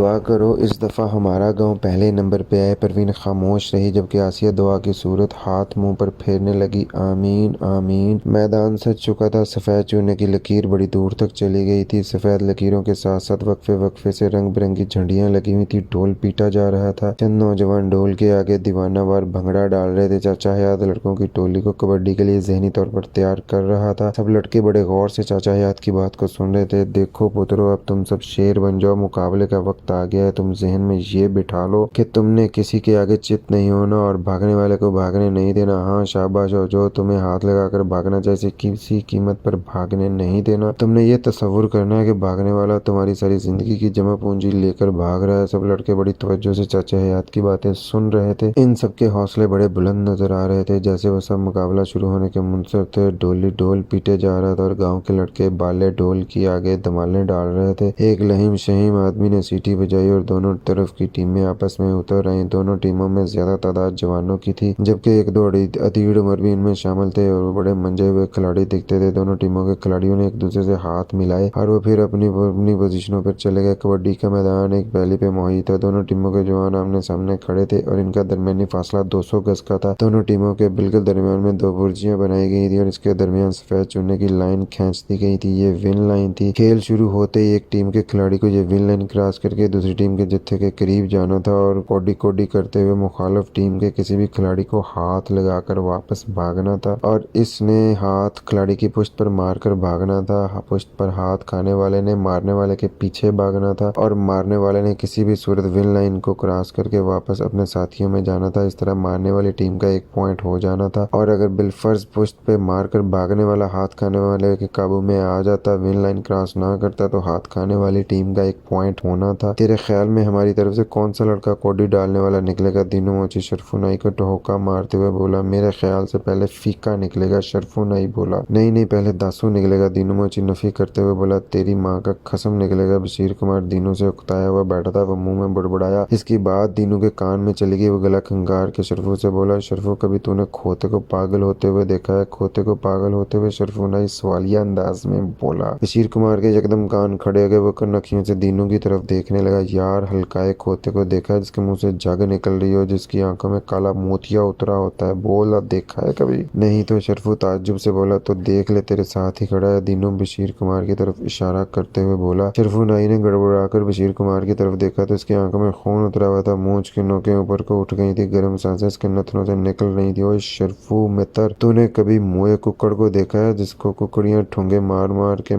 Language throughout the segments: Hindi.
दुआ करो इस दफ़ा हमारा गांव पहले नंबर पे आए। परवीन खामोश रही जबकि आसिया दुआ की सूरत हाथ मुंह पर फेरने लगी। आमीन आमीन। मैदान सज चुका था। सफ़ेद चूने की लकीर बड़ी दूर तक चली गई थी। सफ़ेद लकीरों के साथ साथ वक्फे वक्फे से रंग बिरंगी झंडियाँ लगी हुई थी। ढोल पीटा जा रहा था। चंद नौजवान ढोल के आगे दीवानावार भंगड़ा डाल रहे थे। चाचा हयात लड़कों की टोली को कबड्डी के लिए जहनी तौर पर तैयार कर रहा था। सब लड़के बड़े गौर से चाचा हयात की बात को सुन रहे थे। देखो पुत्रो, अब तुम सब शेर बन जाओ, मुकाबले का वक्त आ गया है। तुम जहन में ये बिठा लो कि तुमने किसी के आगे चित नहीं होना और भागने वाले को भागने नहीं देना। हाँ शाबाश, और जो तुम्हें हाथ लगाकर भागना चाहिए किसी कीमत पर भागने नहीं देना। तुमने ये तस्वुर करना है कि भागने वाला तुम्हारी सारी जिंदगी की जमा पूंजी लेकर भाग रहा है। सब लड़के बड़ी तवज्जो से चाचा हयात की बातें सुन रहे थे। इन सबके हौसले बड़े बुलंद नजर आ रहे थे। जैसे वो सब मुकाबला शुरू होने के मुंतज़िर थे। ढोली ढोल पीटे जा रहा था और गाँव के लड़के बाले ढोल की आगे धमालें डाल रहे थे। एक लहीम शहीम आदमी ने सीटी बजाई और दोनों तरफ की टीमें आपस में उतर आईं। दोनों टीमों में ज्यादा तादाद जवानों की थी, जबकि एक दो अधीड़ उम्र भी इनमें शामिल थे और वो बड़े मंजे हुए खिलाड़ी दिखते थे। दोनों टीमों के खिलाड़ियों ने एक दूसरे से हाथ मिलाए और वो फिर अपनी अपनी पोजीशनों पर चले गए। कबड्डी का मैदान एक वैली पे मुहैया था। दोनों टीमों के जवान आमने सामने खड़े थे और इनका दरमियानी फासला 200 गज का था। दोनों टीमों के बिल्कुल दरमियान में दो बुर्जियां बनाई गई थी और इसके दरमियान सफेद चुनने की लाइन खींच दी गई थी। ये विन लाइन थी। खेल शुरू होते ही एक टीम के खिलाड़ी को ये विन लाइन क्रॉस करके दूसरी टीम के जत्थे के करीब जाना था और कोडी कोडी करते हुए मुखालिफ टीम के किसी भी खिलाड़ी को हाथ लगाकर वापस भागना था और इसने हाथ खिलाड़ी की पुश्त पर मारकर भागना था। पुश्त पर हाथ खाने वाले ने मारने वाले के पीछे भागना था और मारने वाले ने किसी भी सूरत विन लाइन को क्रॉस करके वापस अपने साथियों में जाना था। इस तरह मारने वाली टीम का एक पॉइंट हो जाना था और अगर बिलफर्ज पुश्त पे मारकर भागने वाला हाथ खाने वाले के काबू में आ जाता, विन लाइन क्रॉस ना करता, तो हाथ खाने वाली टीम का एक पॉइंट होना था। तेरे ख्याल में हमारी तरफ से कौन सा लड़का कोडी डालने वाला निकलेगा? दीनू मोची शरफुनाई को टहोका मारते हुए बोला। मेरे ख्याल से पहले फीका निकलेगा, शरफुनाई बोला। नहीं नहीं, पहले दासू निकलेगा, दीनू मोची नफी करते हुए बोला। तेरी माँ का कसम निकलेगा। बशीर कुमार दीनू से उकताया हुआ बैठा था। वो मुंह में बुड़बुड़ाया। इसकी बात दीनू के कान में चली गई। वो गला खंगार के शरफू से बोला। शरफू, कभी तूने खोते को पागल होते हुए देखा है? खोते को पागल होते हुए? शरफुनाई सवालिया अंदाज में बोला। बशीर कुमार के एकदम कान खड़े हो गए। वो कनखियों से दीनू की तरफ देखने लगा। यार, हल्काए खोते को देखा है जिसके मुंह से जग निकल रही हो, जिसकी आंखों में काला मोतिया उतरा होता है? बोला, देखा है कभी? नहीं तो, शरफू ताज्जुब से बोला। तो देख ले, तेरे साथ ही खड़ा है। दीनू बशीर कुमार की तरफ इशारा करते हुए बोला। शरफू नाई ने गड़बड़ाकर बशीर कुमार की तरफ देखा तो इसकी आंखों में खून उतरा हुआ था। मूंछ की नोकें ऊपर को उठ गई थी। गर्म सांसें इसके नथनों से निकल रही थी। ओए शरफू मित्र, तूने कभी मुए कुक्कड़ को देखा है जिसको कुकड़ियां ठुंगे मार के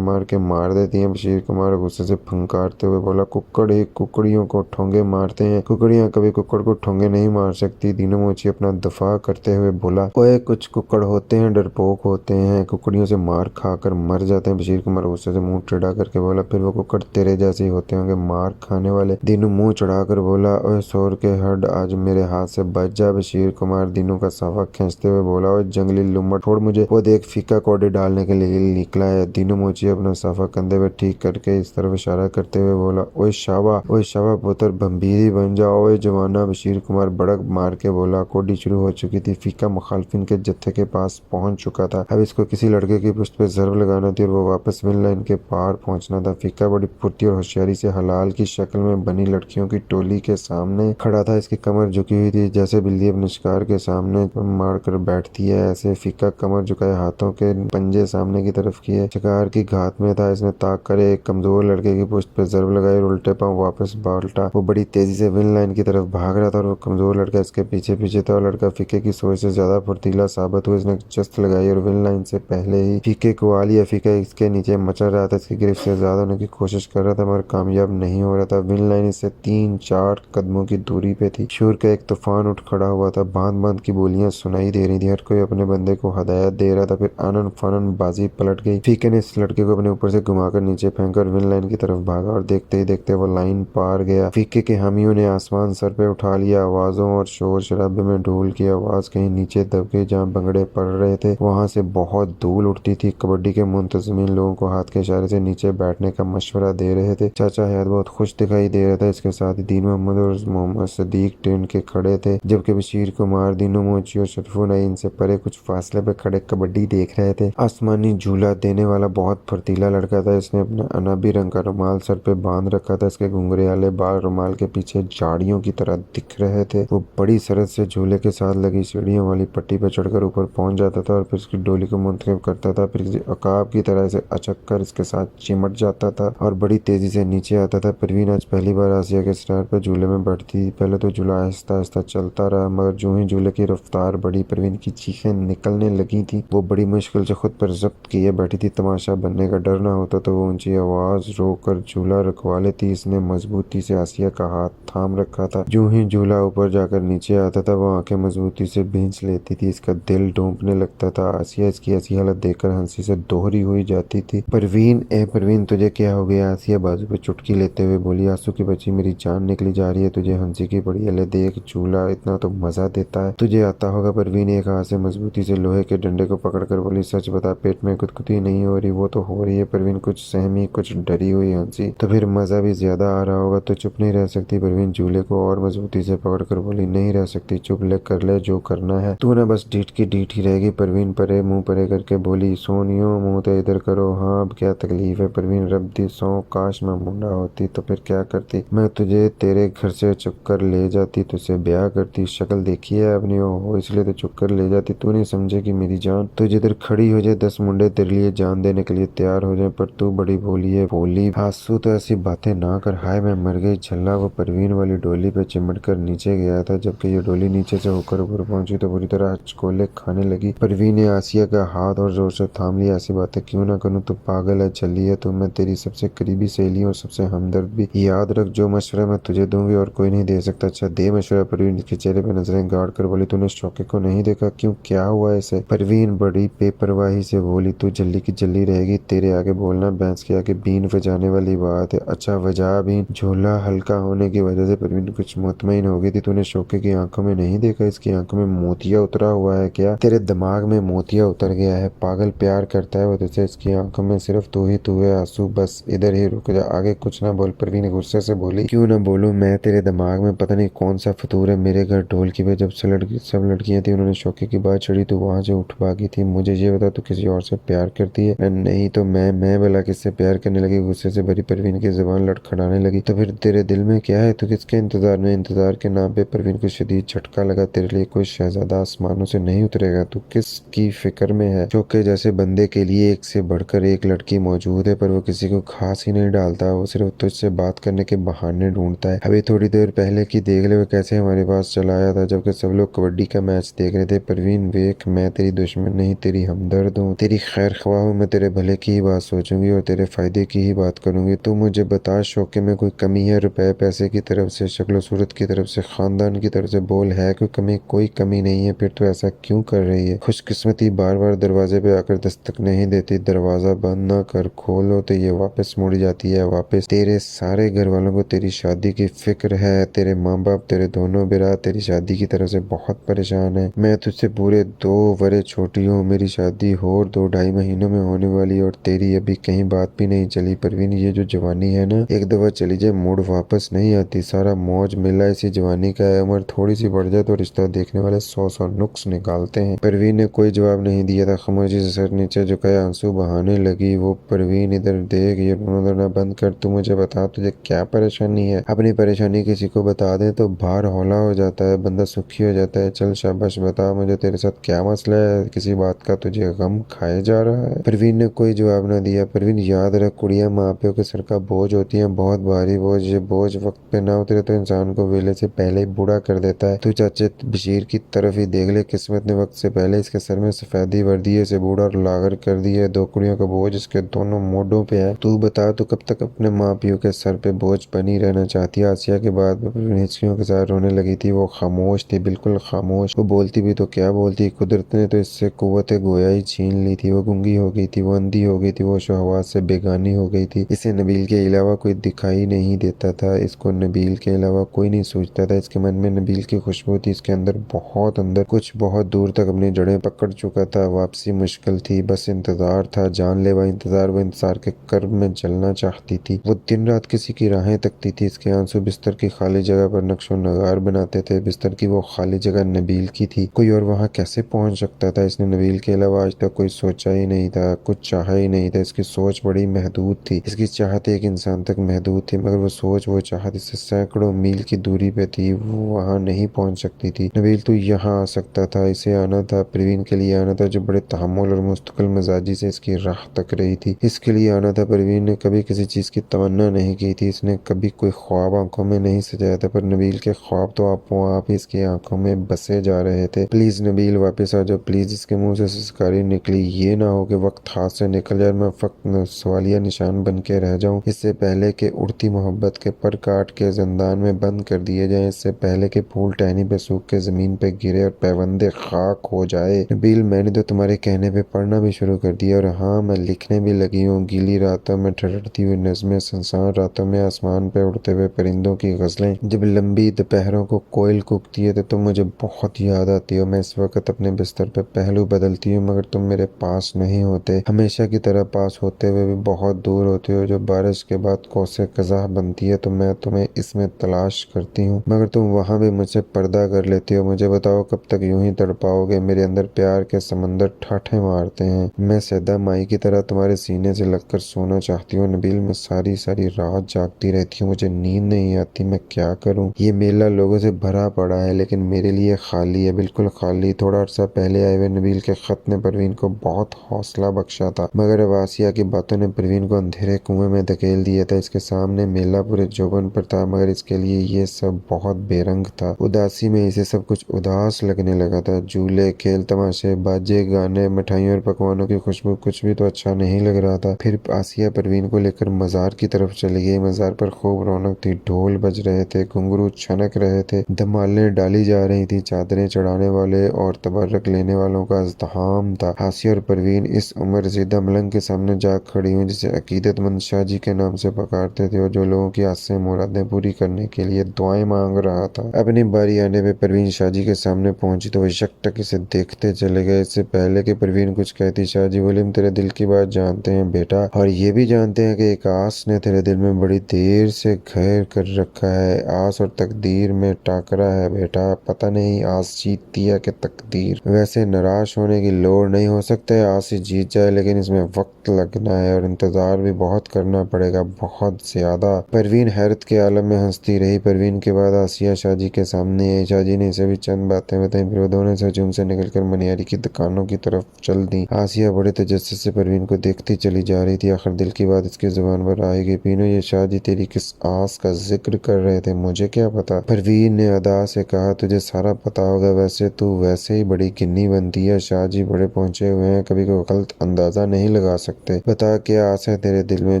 मार देती हैं? बशीर कुमार गुस्से से फंकारते हुए बोला। कुक्कड़ ही कुकड़ियों को ठोंगे मारते हैं, कुकड़ियां कभी कुक्कड़ को ठोंगे नहीं मार सकती। दीनू मोची अपना दफा करते हुए बोला। ओए, कुछ कुक्कड़ होते हैं डरपोक होते हैं, कुकड़ियों से मार खाकर मर जाते हैं। बशीर कुमार गुस्से से मुंह टेढ़ा करके बोला। फिर वो कुक्कड़ तेरे जैसे ही होते होंगे, मार खाने वाले। दीनू मुंह चढ़ाकर बोला। ओए सोर के हड, आज मेरे हाथ से बच जा। बशीर कुमार दीनू का साफा खींचते हुए बोला। ओए जंगली लुम्मड़, छोड़ मुझे। वो देख, फीका कोडी डालने के लिए निकला है। दीनू मोची अपना साफा कंधे पे ठीक करके इस तरफ इशारा करते हुए बोला। ओए शाबा पुत्र, भंभीरी बन जाओ। ओए जवाना, बशीर कुमार बड़क मार के बोला। कोडी शुरू हो चुकी थी। फीका मुखालफिन के जत्थे के पास पहुंच चुका था। अब इसको किसी लड़के की पुश्त पे जरब लगाना थी और वो वापस विन लाइन के पार पहुंचना था। फीका बड़ी फुर्ती और होशियारी से हलाल की शक्ल में बनी लड़कियों की टोली के सामने खड़ा था। इसकी कमर झुकी हुई थी, जैसे बिल्ली अपने शिकार के सामने मार कर बैठती है, ऐसे फीका कमर झुकाए हाथों के पंजे सामने की तरफ किए शिकार की घात में था। इसने ताक कर एक कमजोर लड़के की पुश्त पे जरब लगाई और उल्टे पांव वापस बाल्टा। वो बड़ी तेजी से विन लाइन की तरफ भाग रहा था और वो कमजोर लड़का इसके पीछे पीछे था। और लड़का फीके की सोच से ज्यादा फुर्तीला साबित हुआ। इसने जस्त लगाई और विन लाइन से पहले ही फीके को आ लिया। फीका इसके नीचे मचल रहा था, इसकी गिरफ्त से आजाद होने की कोशिश कर रहा था मगर कामयाब नहीं हो रहा था। विन लाइन इससे 3-4 कदमों की दूरी पे थी। शोर का एक तूफान उठ खड़ा हुआ था। बांध बांध की बोलियां सुनाई दे रही थी। हर कोई अपने बंदे को हदायत दे रहा था। फिर आनन फानन बाजी पलट गई। फीके ने इस लड़के को अपने ऊपर से घुमाकर नीचे फेंकर विन लाइन की तरफ भागा और देखते ही देखते वो लाइन पार गया। फीके के हामियों ने आसमान सर पे उठा लिया। आवाजों और शोर शराबे में ढोल की आवाज कहीं नीचे दब गई। जहाँ भंगड़े पड़ रहे थे वहां से बहुत धूल उठती थी। कबड्डी के मुंतजमीन लोगों को हाथ के इशारे से नीचे बैठने का मशवरा दे रहे थे। चाचा हयात बहुत खुश दिखाई दे रहा था। इसके साथ ही दीन मोहम्मद और मोहम्मद सदीक टेंट के खड़े थे, जबकि बशीर कुमार, दीनू मोची और शरफू नाई इनसे परे कुछ फासले पे खड़े कबड्डी देख रहे थे। आसमानी झूला देने वाला बहुत फुर्तीला लड़का था। इसने अपना अनाबी रंग का रुमाल सर पे बांध रखा था। इसके घुंघराले बाल रुमाल के पीछे झाड़ियों की तरह दिख रहे थे। वो बड़ी सरत से झूले के साथ लगी सीढ़ियों वाली पट्टी पर चढ़कर ऊपर पहुंच जाता था और फिर उसकी डोली को मुंतखब करता था। फिर किसी अकाब की तरह से अचक कर इसके साथ चिमट जाता था और बड़ी तेजी से नीचे आता था। परवीन आज पहली बार आसिया के सिर पर झूले में बैठती थी। पहले तो झूला आहिस्ता आहिस्ता चलता रहा, मगर जो ही झूले की रफ्तार बढ़ी परवीन की चीखें निकलने लगी थी। वो बड़ी मुश्किल से खुद पर जब्त किए बैठी थी। तमाशा बनने का डर न होता तो वो ऊंची आवाज रोककर झूला रुकवा लेती। इसने मजबूती से आसिया का हाथ थाम रखा था। जो ही झूला ऊपर जाकर नीचे आता था वो आंखें मजबूती से भींच लेती थी। इसका दिल डूबने लगता था। आसिया इसकी ऐसी हालत देखकर हंसी से दोहरी हुई जाती थी। परवीन, ए परवीन, तुझे क्या हो गया? आसिया बाजू पे चुटकी लेते हुए बोली। आंसू की बची मेरी जान निकली जा रही है। तुझे हंसी की पड़ी है? ले देख, झूला इतना तो मजा देता है, तुझे आता होगा। परवीन एक हाथ से मजबूती से लोहे के डंडे को पकड़कर बोली। सच बता, पेट में गुदगुदी नहीं हो रही? वो तो हो रही है। परवीन कुछ सहमी, कुछ डरी हुई हंसी। तो फिर मजा भी ज्यादा आ रहा होगा। तो चुप नहीं रह सकती? परवीन झूले को और मजबूती से पकड़कर बोली। नहीं रह सकती। चुप ले, कर ले जो करना है। तू ना बस डीठ की डीठ ही रहेगी। परवीन परे मुंह परे करके बोली। सोनियो, मुंह तो इधर करो। हाँ, अब क्या तकलीफ है? परवीन रब दी सौ, काश मैं मुंडा होती तो फिर क्या करती? मैं तुझे तेरे घर से चुप कर ले जाती, तुझसे ब्याह करती। शक्ल देखी है अपनी? हो इसलिए तो चुप कर ले जाती। तू नहीं समझेगी मेरी जान। तू जिधर खड़ी हो जाए 10 मुंडे तेरे लिए जान देने के लिए तैयार हो जाए, पर तू बड़ी भोली है। भोली? आंसू तो ऐसी बातें ना कर। हाय मैं मर गई। छल्ला वो परवीन वाली डोली पे चिमट कर नीचे गया था। जबकि ये डोली नीचे से होकर ऊपर पहुंची तो बुरी तरह हचकोले खाने लगी। परवीन ने आसिया का हाथ और जोर से थाम लिया। ऐसी बातें क्यों ना करूं? तू पागल है। चली है तो मैं तेरी सबसे करीबी सहेली और सबसे हमदर्द भी। याद रख, जो मशवरा मैं तुझे दूंगी और कोई नहीं दे सकता। अच्छा दे मशवरा। परवीन के चेहरे पे नजरें गाड़ कर बोली। तूने शौके को नहीं देखा? क्यों, क्या हुआ इसे? परवीन बड़ी बेपरवाही से बोली। तू जल्दी की जल्दी रहेगी। तेरे आगे बोलना भैंस के आगे बीन बजाने वाली बात है। अच्छा वजा बीन। झोला हल्का होने की वजह से परवीन कुछ मुतमईन हो गई थी। तूने शौके की आंखों में नहीं देखा? इसकी आंखों में मोतिया उतरा हुआ है क्या? तेरे दिमाग में मोतिया उतर गया है? पागल, प्यार करता है वो तुझसे। इसकी आंखों में सिर्फ तू ही तू है। आंसू बस इधर ही रुक जा, आगे कुछ ना बोल। परवीन गुस्से से बोली। क्यों ना बोलूं मैं? तेरे दिमाग में पता नहीं कौन सा फतूर है। मेरे घर ढोल की जब सब लड़कियां थी उन्होंने शौके की बात छड़ी तो वहां से उठ भागी थी। मुझे ये बता, तू किसी और से प्यार करती है? नहीं तो मैं भला किससे प्यार करने लगी? गुस्से से भरी परवीन की जुबान लड़खड़ाने लगी। तो फिर तेरे दिल में क्या है? तू किसके इंतजार में? इंतजार के नाम पे परवीन को शदीद झटका लगा। तेरे लिए कोई शहजादा आसमानों से नहीं उतरेगा। तू किसकी फिक्र में है? शौके जैसे बंदे के लिए एक से बढ़कर एक लड़की मौजूद है, पर वो किसी को खास ही नहीं डालता। वो सिर्फ तुझसे बात करने के बहाने ढूंढता है। अभी थोड़ी देर पहले की देख ले, वो कैसे हमारे पास चला आया था जबकि सब लोग कबड्डी का मैच देख रहे थे। परवीन वेख, मैं तेरी दुश्मन नहीं, तेरी हमदर्द हूँ, तेरी खैर ख्वाह हूँ। मैं तेरे भले की ही बात सोचूंगी और तेरे फायदे की ही बात करूंगी। तू मुझे बता, शौके में कोई कमी है? रुपए पैसे की तरफ से, शक्ल सूरत की तरफ से, खानदान की तरफ से बोल, है कोई कमी? कोई कमी नहीं है। फिर तो ऐसा क्यों कर रही है? खुशकिस्मती बार बार दरवाजे पे आकर दस्तक नहीं देती। दरवाजा बंद ना कर, खोलो तो ये वापस मुड़ जाती है। वापस तेरे सारे घर वालों को तेरी शादी की फिक्र है। तेरे माँ बाप, तेरे दोनों बिरा तेरी शादी की तरफ से बहुत परेशान है। मैं तुझसे पूरे 2 वरे छोटी हूँ। मेरी शादी और 2-2.5 महीनों में होने वाली और तेरी अभी कहीं बात भी नहीं चली। परवीन ये जो जवानी है ना, एक दफा चली जाए मुड़ वापस नहीं आती। सारा मौज मिला इसी जवानी का है। उम्र थोड़ी सी बढ़ जाए तो रिश्ता देखने वाले 100 नुक्स निकालते हैं। परवीन ने कोई जवाब नहीं दिया था। खामोशी से सर नीचे झुकाया आंसू बहाने लगी वो। परवीन इधर देख, ये रोना धोना बंद कर। तू मुझे बता, तुझे क्या परेशानी है? अपनी परेशानी किसी को बता दे तो भार हौला हो जाता है, बंदा सुखी हो जाता है। चल शाबाश, बता मुझे तेरे साथ क्या मसला है? किसी बात का तुझे गम खाए जा रहा है? परवीन ने कोई जवाब न दिया। परवीन याद रख, कुड़ियां माँ प्यो के सर का बोझ होती हैं, बहुत भारी बोझ। ये बोझ वक्त पे ना उतरे तो इंसान को वेले से पहले ही बूढ़ा कर देता है। तू चाचे बशीर की तरफ ही देख ले, किस्मत ने वक्त से पहले इसके सर में सफेदी भर दी है, इसे बूढ़ा और लागर कर दिया है। 2 कुड़ियों का बोझ इसके दोनों मोढों पे है। तू बता, तू कब तक अपने माँ प्यो के सर पे बोझ बनी रहना चाहती है? आसिया के बाद हिचकियों के साथ रोने लगी थी। वो खामोश थी, बिल्कुल खामोश। वो बोलती भी तो क्या बोलती? कुदरत ने तो इससे कुव्वत गोया ही छीन ली थी। वो गूंगी हो गई थी, वो अंधी हो गई थी, वो शहवाज से बेगानी हो गई थी। इसे नबील के अलावा कोई दिखाई नहीं देता था। इसको नबील के अलावा कोई नहीं सोचता था। इसके मन में नबील की खुशबू थी। इसके अंदर बहुत अंदर कुछ बहुत दूर तक अपनी जड़ें पकड़ चुका था। वापसी मुश्किल थी, बस इंतजार था, जानलेवा इंतजार। वो इंतजार के कर्ब में जलना चाहती थी। वो दिन रात किसी की राहें तकती थी। इसके आंसू बिस्तर की खाली जगह पर नक्शो नगार बनाते थे। बिस्तर की वो खाली जगह नबील की थी। कोई और वहां कैसे पहुंच सकता था? इसने नबील के अलावा आज तक कोई सोचा ही नहीं था, कुछ चाहा ही नहीं था। इसकी सोच बड़ी महदूद थी। इसकी चाहत एक इंसान तक महदूद थी, मगर वो सोच, वो चाहत इससे सैकड़ों मील की दूरी पे थी। वो वहाँ नहीं पहुँच सकती थी। नबील तू यहाँ आ सकता था, इसे आना था, परवीन के लिए आना था, जो बड़े तहम्मुल और मुस्तकिल मिजाजी से इसकी राह तक रही थी। इसके लिए आना था। परवीन ने कभी किसी चीज की तमन्ना नहीं की थी, इसने कभी कोई ख्वाब आंखों में नहीं सजाया था, पर नबील के ख्वाब तो आपो आप ही इसकी आंखों में बसे जा रहे थे। प्लीज नबील वापस आ जाओ, प्लीज। इसके मुंह से सिसकारी निकली। ये ना हो कि वक्त हाथ से निकल जाए, मैं फक्त सवालिया निशान बन के रह जाऊं। इससे पहले कि उड़ती मोहब्बत के पर काट के जिंदान में बंद कर दिए जाए, इससे पहले कि फूल टहनी पे सूख के जमीन पे गिरे और पैबंदे खाक हो जाए। नबील मैंने तो तुम्हारे कहने पे पढ़ना भी शुरू कर दिया, और हाँ मैं लिखने भी लगी हूँ। गीली रातों में ठहरती हुई नज़में, सुनसान रातों में आसमान पे उड़ते हुए परिंदों की गज़लें। जब लंबी दोपहरों को कोयल कूकती है तो तुम मुझे बहुत याद आती हो। मैं इस वक्त अपने बिस्तर पे पहलू बदलती हूँ, मगर तुम मेरे पास नहीं होते। हमेशा की तरह पास होते हुए भी बहुत दूर होते हो। जो बारिश के बाद कौसे कज़ाह बनती है तो मैं तुम्हें इसमें तलाश करती हूँ, मगर तुम वहाँ भी मुझसे पर्दा कर लेती हो। मुझे बताओ कब तक यूं ही तड़पाओगे? मेरे अंदर प्यार के समंदर ठाठे मारते हैं। मैं सैदा माई की तरह तुम्हारे सीने से लगकर सोना चाहती हूँ। नबील मैं सारी सारी रात जागती रहती हूँ, मुझे नींद नहीं आती, मैं क्या करूँ? ये मेला लोगों से भरा पड़ा है, लेकिन मेरे लिए खाली है, बिल्कुल खाली। थोड़ा अर्सा पहले आए हुए नबील के खत ने परवीन को बहुत हौसला बख्शा था, मगर अब आसिया की बातों ने परवीन को अंधेरे कुएं में धकेल दिया था। इसके सामने मेला पूरे जोबन पर था, मगर इसके लिए ये सब बहुत बेरंग था। उदासी में इसे सब कुछ उदास लगने लगा था। झूले, खेल, तमाशे, बाजे, गाने, मिठाइयों और पकवानों की खुशबू, कुछ भी तो अच्छा नहीं लग रहा था। फिर आसिया परवीन को लेकर मजार की तरफ चली गई। मजार पर खूब रौनक थी, ढोल बज रहे थे, घुंघरू छनक रहे थे, धमालें डाली जा रही थी, चादरें चढ़ाने वाले और तबर्रक लेने वालों का इज़्तिहाम था। आसिया और परवीन इस उम्र रसीदा मलंग के सामने जा खड़ी हुई, जिसे अकीदतमंद शाहजी के नाम से पुकारते थे और जो लोगों की आसें मुरादें पूरी करने के लिए दुआएं मांग रहा था। अपनी बारी आने पे परवीन शाहजी के सामने पहुंची तो वो यकटक इसे देखते चले गए। इससे पहले कि परवीन कुछ कहती, शाहजी बोले, हम तेरे दिल की बात जानते हैं बेटा, और ये भी जानते हैं कि एक आस ने तेरे दिल में बड़ी देर से घर कर रखा है। आस और तकदीर में टाकरा है बेटा, पता नहीं आस जीतती है कि तकदीर। वैसे निराश होने की लोड़ नहीं, हो सकता है आस ही जीत जाए, लेकिन इसमें वक्त लगना है और इंतजार भी बहुत करना पड़ेगा, बहुत ज्यादा। परवीन हैरत के आलम में हंसती रही। परवीन के बाद आसिया शाहजी के सामने आई। शाहजी ने इसे भी चंद बातें बताई, फिर वो दोनों सजूम से निकलकर मनियारी की दुकानों की तरफ चल दी। आसिया बड़े तजस्सुस से परवीन को देखती चली जा रही थी। आखिर दिल की बात इसकी जुबान पर आएगी। पीनो, ये शाहजी तेरी किस आस का जिक्र कर रहे थे, मुझे क्या पता? परवीन ने अदा से कहा, तुझे सारा पता होगा, वैसे तू वैसे ही बड़ी गिन्नी बनती है। शाहजी बड़े पहुंचे हुए हैं, कभी कोई गलत अंदाजा नहीं लगा सकते। बता क्या आस है तेरे दिल में?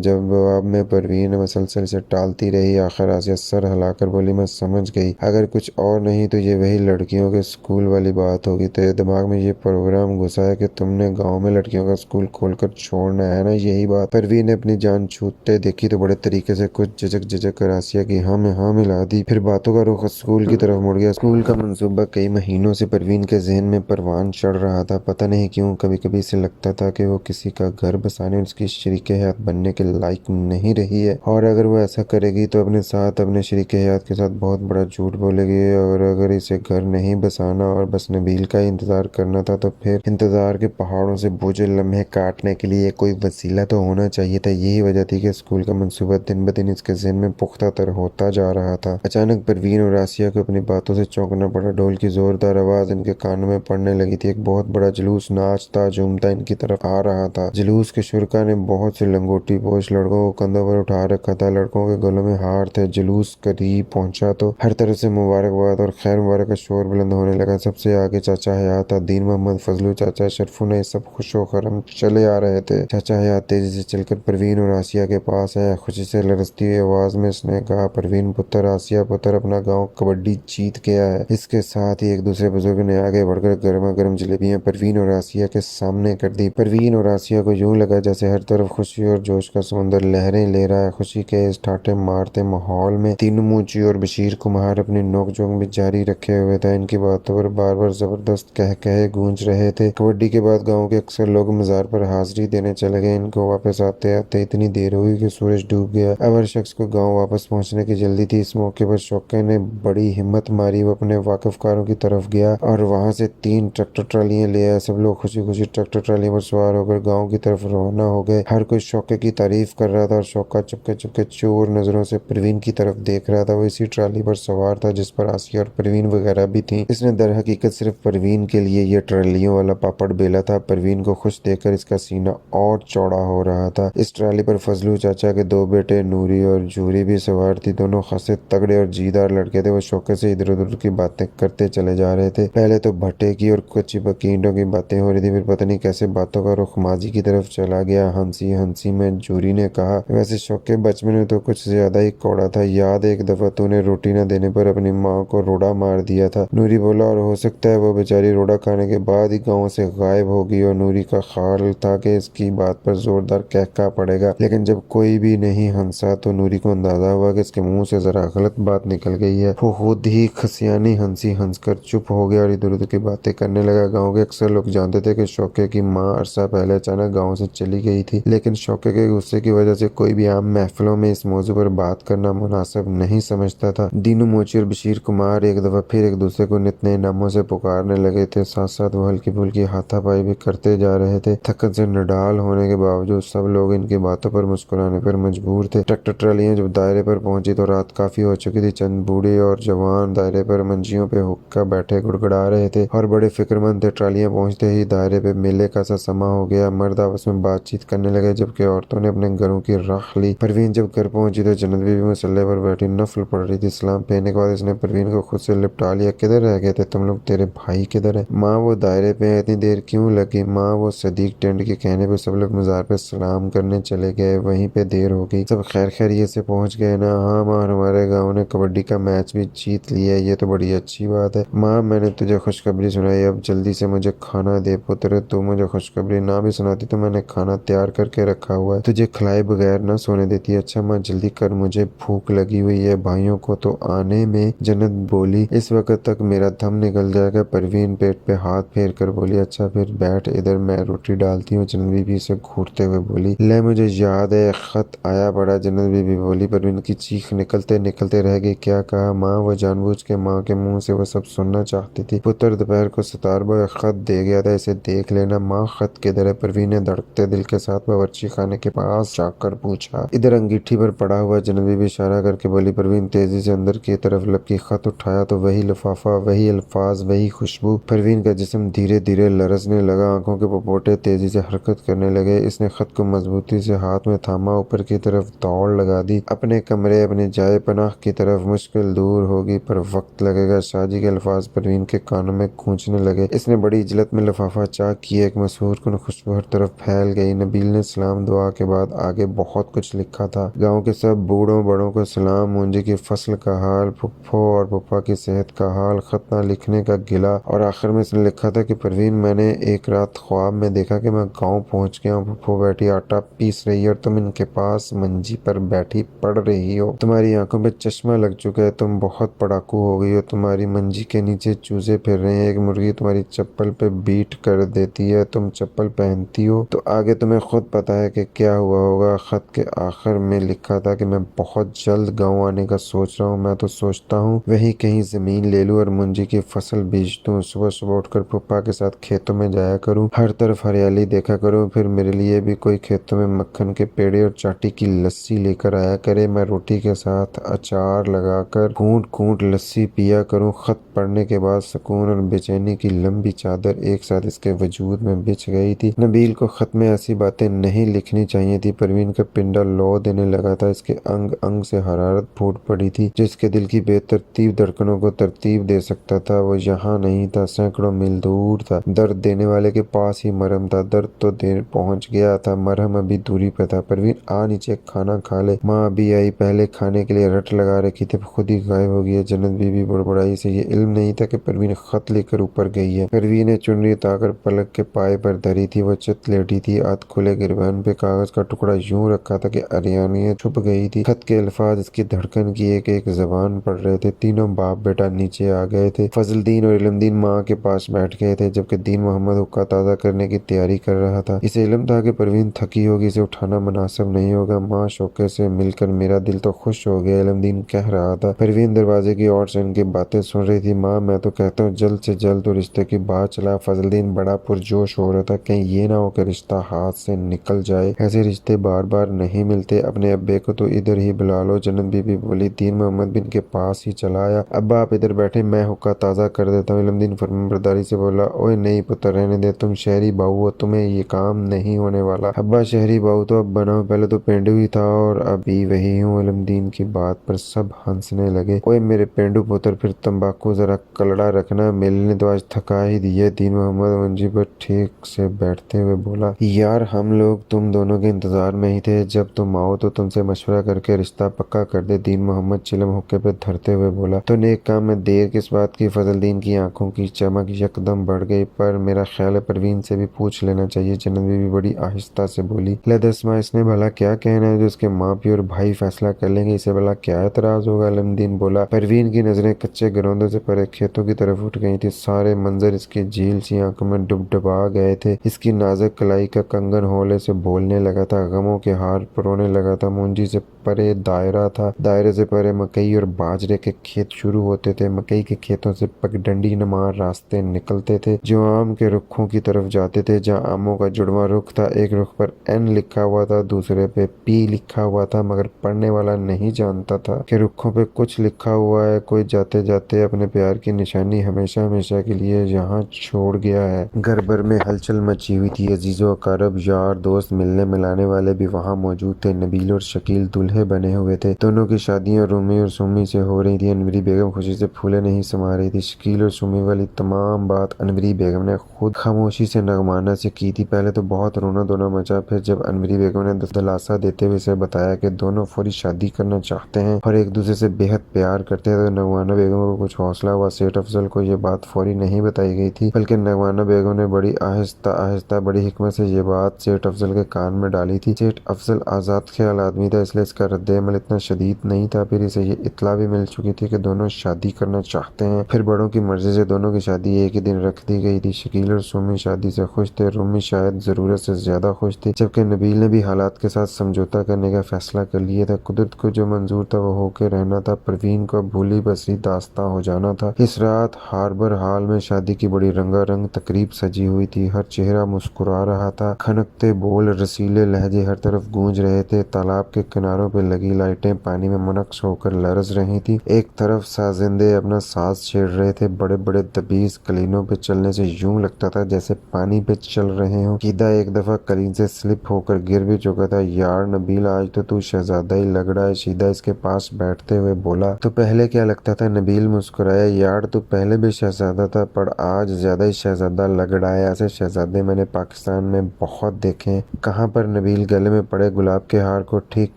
जवाब में परवीन मसलसल से टालती रही। आखिर आसिया सर हिलाकर बोली, मैं समझ गई, अगर कुछ और नहीं तो ये वही लड़कियों के स्कूल वाली बात होगी। तेरे दिमाग में ये प्रोग्राम घुसा है कि तुमने गांव में लड़कियों का स्कूल खोलकर छोड़ना है ना, यही बात? परवीन ने अपनी जान छूटते देखी तो बड़े तरीके से कुछ झिझक कर आसिया की हाँ में हाँ मिला दी। फिर बातों का रुख स्कूल की तरफ मुड़ गया। स्कूल का मंसूबा कई महीनों से परवीन के जहन में परवान चढ़ रहा था। पता नहीं क्यों कभी कभी इसे लगता था कि वो किसी का घर बसाने और उसकी शरीक हयात बनने के लायक नहीं रही है, और अगर वो ऐसा करेगी तो अपने साथ अपने शरीक हयात के साथ बहुत बड़ा झूठ बोलेगी। और अगर इसे घर नहीं बसाना और बस नबील का ही इंतजार करना था तो फिर इंतजार के पहाड़ों से बोझे लम्हे काटने के लिए कोई वसीला तो होना चाहिए था। यही वजह थी कि स्कूल का मंसूबा दिन ब दिन इसके जहन में पुख्ता तर होता जा रहा था। अचानक परवीन और आसिया को अपनी बातों से चौंकना पड़ा। ढोल की जोरदार आवाज इनके कानों में पड़ने लगी थी। एक बहुत बड़ा जुलूस नाचता झूमता इनकी तरफ आ रहा था। जुलूस के शुरका ने बहुत से लंगोटी पोश लड़कों को कंधों पर उठा रखा था। लड़कों के गलों में हार थे। जुलूस करीब पहुंचा तो हर तरफ से मुबारकबाद और खैर मुबारक का शोर बुलंद होने लगा। सबसे आगे चाचा हयात, दीन मोहम्मद, फजलू चाचा, शरफू ने सब खुशो खरम चले आ रहे थे। चाचा हयात तेजी से चलकर परवीन और आसिया के पास आया। खुशी से लरजती हुई आवाज में उसने कहा, परवीन पुत्र, आसिया पुत्र, अपना गाँव कबड्डी जीत गया है। इसके साथ ही एक दूसरे बुजुर्ग ने आगे बढ़कर गर्मा गर्म जलेबियां परवीन और आसिया के सामने कर दी। परवीन और आसिया को यूं लगा जैसे हर तरफ खुशी और जोश का समुंदर लहरें ले रहा है। खुशी के इस ठाटे मारते माहौल में तीनों मूची और बशीर कुमार अपनी नोकझोंक भी जारी रखे हुए थे। इनकी बातों पर बार बार जबरदस्त कह कहे गूंज रहे थे। कबड्डी के बाद गाँव के अक्सर लोग मजार पर हाजिरी देने चले गए। इनको वापस आते आते इतनी देर हुई कि सूरज डूब गया। अब हर शख्स को गाँव वापस पहुँचने की जल्दी थी। इस मौके पर शौके ने बड़ी हिम्मत मारी। वो अपने वाकिफकारों की तरफ गया और वहां से 3 ट्रैक्टर ट्रालियां ले आया। सब लोग खुशी खुशी ट्रैक्टर ट्राली पर सवार होकर गांव की तरफ रवाना हो गए। हर कोई शौके की तारीफ कर रहा था और शौका चुपके चुपके चोर नजरों से परवीन की तरफ देख रहा था। वो इसी ट्राली पर सवार था जिस पर आसिया और परवीन वगैरह भी थी। इसने दर हकीकत सिर्फ परवीन के लिए ये ट्रालियों वाला पापड़ बेला था। परवीन को खुश देखकर इसका सीना और चौड़ा हो रहा था। इस ट्राली पर फजलू चाचा के दो बेटे नूरी और जूरी भी सवार थी। दोनों खासे तगड़े और जीदार लड़के थे। वो शौके से इधर उधर की बातें करते चले जा रहे थे। पहले तो भट्टे की और कच्ची पक्की ईंटों की बातें हो रही थी, फिर पता नहीं कैसे बातों का रुख माजी की तरफ चला गया। हंसी हंसी में जूरी ने कहा, वैसे शौके बचपन में तो कुछ ज्यादा ही कौड़ा था। याद एक दफा तूने रोटी न देने पर अपनी माँ को रोड़ा मार दिया था। नूरी बोला, और हो सकता है वो बेचारी रोड़ा खाने के बाद ही गाँव से गायब होगी। और नूरी का ख्याल था कि इसकी बात पर जोरदार कहका पड़ेगा, लेकिन जब कोई भी नहीं हंसा तो नूरी को अंदाजा हुआ कि इसके मुंह से जरा गलत बात निकल गई है। वो खुद ही खसियानी हंसी हंसकर चुप हो गया और इधर उधर की बातें करने लगा। गाँव के अक्सर लोग जानते थे कि शौके की माँ अरसा पहले अचानक गाँव से चली गई थी, लेकिन शौके के गुस्से की वजह से कोई भी आम महफिलों में इस मौजू पर बात करना मुनासिब नहीं समझता था। दीनू मोची और बशीर कुमार एक दफा फिर एक दूसरे को नित नए नामों से पुकारने लगे थे। साथ साथ वो हल्की फुल्की हाथापाई भी करते जा रहे थे। थकन से निडाल होने के बावजूद सब लोग इनकी बातों पर मुस्कुराने पर मजबूर थे। ट्रैक्टर ट्रालियां जब दायरे पर पहुंची तो रात काफी हो चुकी थी। चंद बूढ़े और जवान दायरे पर मंजियों पे हुक्का बैठे गुड़गुड़ा रहे थे और बड़े फिक्रमंद थे। ट्रालियां पहुंचते ही दायरे पे मेले का सा समा हो गया। मर्द आपस में बातचीत करने लगे जबकि औरतों ने अपने घरों की राख ली। परवीन जब घर पहुंची तो जन्नत बीबी मुसल्ले पर बैठी नफल पढ़ रही थी। सलाम फेरने के बाद इसने परवीन को खुद से लिपटा लिया। किधर रह गए थे तुम लोग? तेरे भाई किधर है? माँ वो दायरे पे इतनी देर क्यों लगी? माँ वो सदीक टेंट के कहने पे सब लोग मजार पे सलाम करने चले गए, वहीं पे देर हो गई। सब खैर खैरियत से पहुंच गए ना? हाँ माँ, हमारे गाँव ने कबड्डी का मैच भी जीत लिया है, ये तो बड़ी अच्छी बात है। माँ मैंने तुझे खुशखबरी सुनाई, अब जल्दी से मुझे खाना दे पुत्र। तू मुझे खुशखबरी ना भी सुनाती तो मैंने खाना तैयार करके रखा हुआ है, तुझे खिलाए बगैर ना सोने देती। अच्छा माँ जल्दी कर, मुझे भूख लगी हुई है। भाइयों को तो आने में, जन्नत बोली, इस वक्त तक मेरा दम निकल जाएगा। परवीन पेट पे हाथ फेर कर बोली, अच्छा फिर बैठ इधर, मैं रोटी डालती हूँ। जन्नत बीबी से घूरते हुए बोली, ले मुझे याद है खत आया पड़ा। जन्नत बीबी बोली। परवीन की चीख निकलते निकलते रह गई। क्या कहा माँ? वो जानबूझ के माँ के मुंह से वो सब सुनना चाहती थी। पुत्र दोपहर को सितार बॉय खत दे गया था, इसे देख लेना। माँ खत किधर है? परवीन ने धड़कते दिल के साथ बावर्ची खाने के पास जाकर पूछा। इधर अंगीठी पर पड़ा हुआ। जन्नत बीबी इशारा करके बोली। परवीन तेजी से अंदर की तरफ लपकी। खत उठाया तो वही लिफाफा, वही अल्फाज, वही खुशबू। परवीन का जिस्म धीरे धीरे लरसने लगा, आंखों के पपोटे तेजी से हरकत करने लगे। इसने खत को मजबूती से हाथ में थामा, ऊपर की तरफ दौड़ लगा दी, अपने कमरे, अपने जाए पनाह की तरफ। मुश्किल दूर होगी पर वक्त लगेगा। शाहजी के अल्फाज परवीन के कानों में गूंजने लगे। इसने बड़ी इजलत में लिफाफा चाक किया। एक मशहूर कुन खुशबू हर तरफ फैल गई। नबील ने सलाम दुआ के बाद आगे बहुत कुछ लिखा था। गाँव के सब बूढ़ों बड़ों को सलाम, मुंजी की फसल का हाल, फुफ्फो और पुप्पा की सेहत का हाल, खतना लिखने का गिला। और आखिर में इसने लिखा था कि परवीन मैंने एक रात ख्वाब में देखा कि मैं गांव पहुंच गया हूँ। फुफ्फो बैठी आटा पीस रही है और तुम इनके पास मंजी पर बैठी पढ़ रही हो। तुम्हारी आंखों पे चश्मा लग चुका है, तुम बहुत पढ़ाकू हो गई हो। तुम्हारी मंजी के नीचे चूजे फिर रहे हैं। एक मुर्गी तुम्हारी चप्पल पे बीट कर देती है, तुम चप्पल पहनती हो तो आगे तुम्हें खुद पता है कि क्या हुआ होगा। खत के आखिर में लिखा था कि मैं बहुत जल्द गाँव आने का सोच रहा हूँ। मैं तो सोचता हूँ वहीं कहीं जमीन ले लूं और मुंजी की फसल बीज दूं। सुबह सुबह उठकर पप्पा के साथ खेतों में जाया करूं, हर तरफ हरियाली देखा करूं। फिर मेरे लिए भी कोई खेतों में मक्खन के पेड़े और चाटी की लस्सी लेकर आया करे। मैं रोटी के साथ अचार लगाकर घूंट घूंट लस्सी पिया करूं। खत पढ़ने के बाद सुकून और बेचैनी की लंबी चादर एक साथ इसके वजूद में बिछ गई थी। नबील को खत में ऐसी बातें नहीं लिखनी चाहिए थी। परवीन का पिंडा लो देने लगा था। इसके अंग अंग से हरारत फूट पड़ी थी जिसके दिल की बेतरतीब धड़कनों को तरतीब दे सकता था। वो यहाँ नहीं था, सैकड़ों मील दूर था। दर्द देने वाले के पास ही मरहम था। दर्द तो देर पहुंच गया था, मरहम अभी दूरी पे था। परवीन आ नीचे, खाना खा ले। माँ अभी आई, पहले खाने के लिए रट लगा रखी थी, खुद ही गायब हो गई है। जन्नत बीबी बड़बड़ाई से ये इल्म नहीं था कि परवीन खत लेकर ऊपर गई है। परवीन ने चुनरी उतारकर पलक के पाए पर धरी थी। वो चित लेटी थी, हाथ खुले गिरबान पे कागज का टुकड़ा यूं रखा था कि अरियानियत छुप गई थी। खत के अल्फाज इसकी धड़कन की एक एक जबान पढ़ रहे थे। तीनों बाप बेटा नीचे आ गए थे। फजलदीन और इल्मदीन माँ के पास बैठ गए थे जबकि दीन मोहम्मद हुक्का ताज़ा करने की तैयारी कर रहा था। इसे इल्म था कि परवीन थकी होगी, इसे उठाना मुनासिब नहीं होगा। माँ शौके से मिलकर मेरा दिल तो खुश हो गया, इल्मदीन कह रहा था। परवीन दरवाजे की ओर से इनकी बातें सुन रही थी। माँ मैं तो कहता हूँ जल्द से जल्द तो रिश्ते की बात चला। फजलदीन बड़ा पुरजोश हो रहा था, कहीं ये ना हो कि रिश्ता हाथ से निकल जाए। ऐसे रिश्ते बार बार नहीं मिलते। मिलते, अपने अब्बे को तो इधर ही बुला लो। जन्नत बीबी बोली। दीन मोहम्मद बिन के पास ही चला आया। अब्बा आप इधर बैठे, मैं हुक्का ताज़ा कर देता हूँ। इल्मदीन फरमाबरदारी से बोला। ओए नहीं पुत्र, रहने दे, तुम शहरी बहू हो, तुम्हें ये काम नहीं होने वाला। अब्बा शहरी बहू तो अब बनाओ, पहले तो पेंडू ही था और अभी वही हूँ। इल्मदीन की बात पर सब हंसने लगे। ओए मेरे पेंडू पुत्र, फिर तंबाकू जरा कलड़ा रखना, मिलने तो आज थका ही दिए। दीन मोहम्मद मंजी पर ठीक से बैठते हुए बोला। यार हम लोग तुम दोनों के इंतजार में ही थे, जब तुम आओ तो तुमसे मशवरा करके रिश्ता पक्का कर दे। दीन मोहम्मद चिलम हुक्के पे धरते हुए बोला। तो नेक काम में देर किस बात की। फजलदीन की आंखों की चमक यकदम बढ़ गई। पर मेरा ख्याल है परवीन से भी पूछ लेना चाहिए। जन्नत बीबी बड़ी आहिस्ता से बोली। ले दसमा, इसने भला क्या कहना है जो उसके माँ पियो और भाई फैसला कर लेंगे, इसे भला क्या एतराज होगा। इल्मदीन बोला। परवीन की नजरें कच्चे घरौंदों से परे खेतों की तरफ उठ गई थी। सारे मंजर इसकी झील सी आंखों में डुबडुबा गए थे। इसकी नाजुक कलाई का कंगन होले से बोलने लगा था, गमों के हार परोने लगा था। मुंजी से परे दायरा था, दायरे से परे मकई और बाजरे के खेत शुरू होते थे। मकई के खेतों से पगडंडी नुमा रास्ते निकलते थे जो आम के रुखों की तरफ जाते थे। जहाँ आमों का जुड़वा रुख था, एक रुख पर एन लिखा हुआ था, दूसरे पे पी लिखा हुआ था, मगर पढ़ने वाला नहीं जानता था कि रुखों पे कुछ लिखा हुआ है। कोई जाते जाते अपने प्यार की निशानी हमेशा हमेशा के लिए यहाँ छोड़ गया है। घर भर में हलचल मची हुई थी। अजीजों अकारब, यार दोस्त, मिलने मिलाने वाले भी वहाँ मौजूद थे। नबील और शकील दूल्हे बने हुए थे। दोनों की शादियां रूमी और सुमी से हो रही थी। अनवरी बेगम खुशी से फूले नहीं समा रही थी। शकील और सुमी वाली तमाम बात अनवरी बेगम ने खुद खामोशी से नगमाना से की थी। पहले तो बहुत रोना धोना मचा, फिर जब अनवरी बेगम ने दिलासा देते हुए इसे बताया कि दोनों फौरी शादी करना चाहते हैं और एक दूसरे से बेहद प्यार करते हैं, तो नगवाना बेगम को कुछ हौसला हुआ। सेठ अफजल को यह बात फौरी नहीं बताई गई थी, बल्कि नगवाना बेगम ने बड़ी आहिस्ता आहिस्ता बड़ी हिकमत से ये बात सेठ अफजल के कान में डाली थी। सेठ अफजल आजाद ख्याल आदमी था, इसलिए इसका रद्द-ए-अमल इतना शदीद नहीं था। फिर इसे ये इत्तला भी मिल चुकी थी कि दोनों शादी करना चाहते हैं। फिर बड़ों की मर्जी से दोनों की शादी एक ही दिन रख दी गई थी। शकील और सुमी शादी से खुश थे, रूमी शायद जरूरत से ज्यादा खुश थी, जबकि नबील ने भी हालात के साथ समझौता करने का फैसला कर लिया था। कुदरत को जो मंजूर था वो होके रहना था। परवीन को भूली बसरी दास्ता हो जाना था। इस रात हार्बर हॉल में शादी की बड़ी रंगारंग तकरीब सजी हुई थी। हर चेहरा मुस्कुरा रहा था। खनकते बोल, रसीले लहजे हर तरफ गूंज रहे थे। तालाब के किनारों पर लगी लाइटें पानी में मुनक्स होकर लरज रही थी। एक तरफ साजिंदे अपना साज छेड़ रहे थे। बड़े बड़े दबीज कलीनों पे चलने से यूं लगता था जैसे पानी पे चल रहे हों। कीदा एक दफा कलीन से स्लिप होकर गिर भी चुका था। यार नबील, आज तो तू शहजादा ही लग रहा है। शीदा इसके पास बैठते हुए बोला। तो पहले क्या लगता था? नबील मुस्कुराया। यार तू पहले भी शहजादा था, पर आज ज्यादा ही शहजादा लग रहा है। ऐसे शहजादे मैंने पाकिस्तान में बहुत देखे हैं। कहाँ पर? नबील गले में पड़े गुलाब के हार को ठीक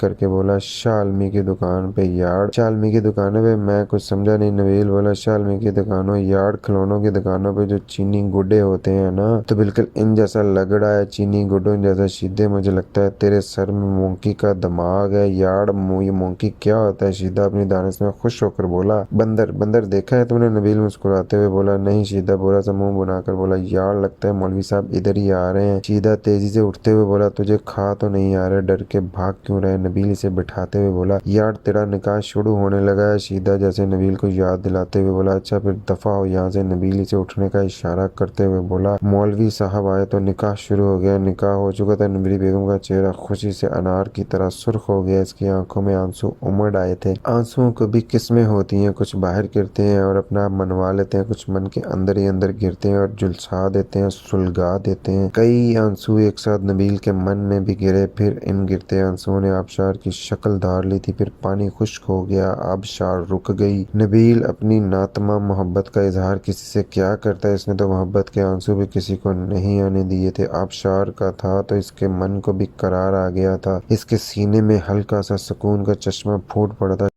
करके बोला। शालमी की दुकान पे। यार शालमी की दुकानों पे? मैं कुछ समझा नहीं। नबील बोला। शालमी की दुकानों? यार खिलौनों की दुकानों पे जो चीनी गुड्डे होते हैं ना, तो बिल्कुल इन जैसा लग रहा है, चीनी गुड्डों जैसा। सीधे मुझे लगता है तेरे सर में मोंकी का दिमाग है। यार ये मोंकी क्या होता है? शीदा अपनी दानिश में खुश होकर बोला। बंदर। बंदर देखा है तुमने? नबील मुस्कुराते हुए बोला। नहीं। शीदा बोला सा मुंह बनाकर बोला। यार लगता है मौलवी साहब इधर ही आ रहे हैं। शीदा तेजी से उठते हुए बोला। तुझे खा तो नहीं आ रहे? डर के भाग क्यों रहे? नबील इसे बिठाते हुए बोला। यार तेरा निकाह शुरू होने लगा है। शीदा जैसे नबील को याद दिलाते हुए बोला। अच्छा फिर दफा हो यहाँ से। नबील इसे उठने का इशारा करते हुए बोला। मौलवी साहब आए तो निकाह शुरू हो गया। निकाह हो चुका था। नबील बेगम का चेहरा खुशी से अनार की तरह सुर्ख हो गया। इसकी आंखों में आंसू उमड़ आए थे। आंसुओं को भी किस्में होती हैं, कुछ बाहर गिरते हैं और अपना आप मनवा लेते हैं, कुछ मन के अंदर ही अंदर गिरते हैं और झुलसा देते हैं, सुलगा देते हैं। कई आंसू एक साथ नबील के मन में भी गिरे। फिर इन गिरते आंसुओं ने आबशार की शक्ल धार ली थी। फिर पानी खुश्क हो गया, आबशार रुक गई। नबील अपनी नातमाम मोहब्बत का इजहार किसी से क्या करता है? इसने तो मोहब्बत के आंसू भी किसी को नहीं आने दिए थे। आबशार का था तो इसके मन को भी करार आ गया था। इसके सीने में हल्का सा सुकून का चश्मा फूट पड़ा था।